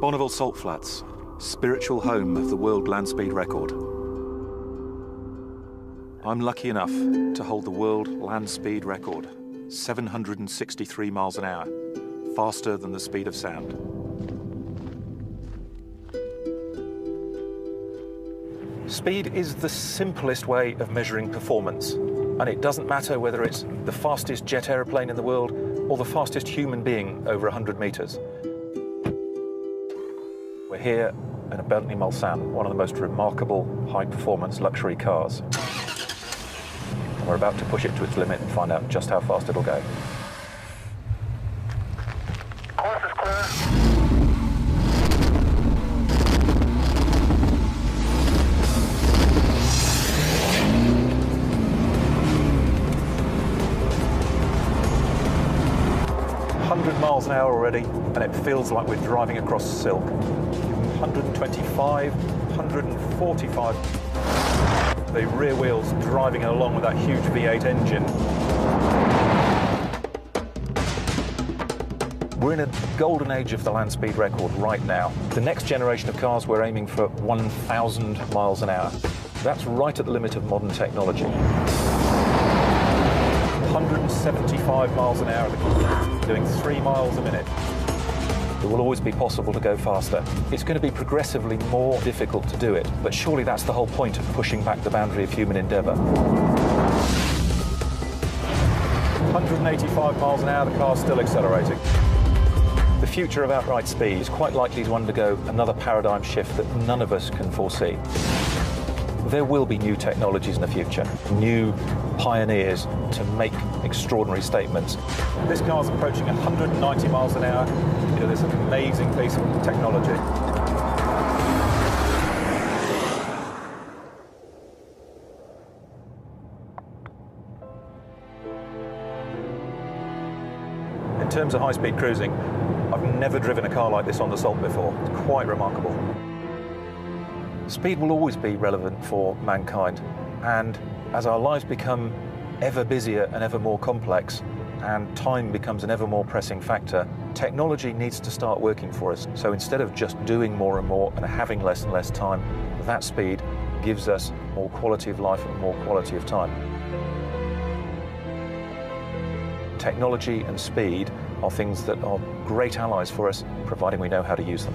Bonneville Salt Flats, spiritual home of the world land speed record. I'm lucky enough to hold the world land speed record, 763 miles an hour, faster than the speed of sound. Speed is the simplest way of measuring performance, and it doesn't matter whether it's the fastest jet aeroplane in the world or the fastest human being over 100 meters. We're here in a Bentley Mulsanne, one of the most remarkable high-performance luxury cars. And we're about to push it to its limit and find out just how fast it'll go. Course is clear. Miles an hour already, and it feels like we're driving across silk. 125, 145. The rear wheels driving along with that huge V8 engine. We're in a golden age of the land speed record right now. The next generation of cars, we're aiming for 1,000 miles an hour. That's right at the limit of modern technology. 175 miles an hour, doing 3 miles a minute. It will always be possible to go faster. It's going to be progressively more difficult to do it, but surely that's the whole point of pushing back the boundary of human endeavour. 185 miles an hour, the car's still accelerating. The future of outright speed is quite likely to undergo another paradigm shift that none of us can foresee. There will be new technologies in the future, new pioneers to make extraordinary statements. This car's approaching 190 miles an hour into this amazing piece of technology. In terms of high-speed cruising, I've never driven a car like this on the salt before. It's quite remarkable. Speed will always be relevant for mankind, and as our lives become ever busier and ever more complex, and time becomes an ever more pressing factor, technology needs to start working for us. So instead of just doing more and more and having less and less time, that speed gives us more quality of life and more quality of time. Technology and speed are things that are great allies for us, providing we know how to use them.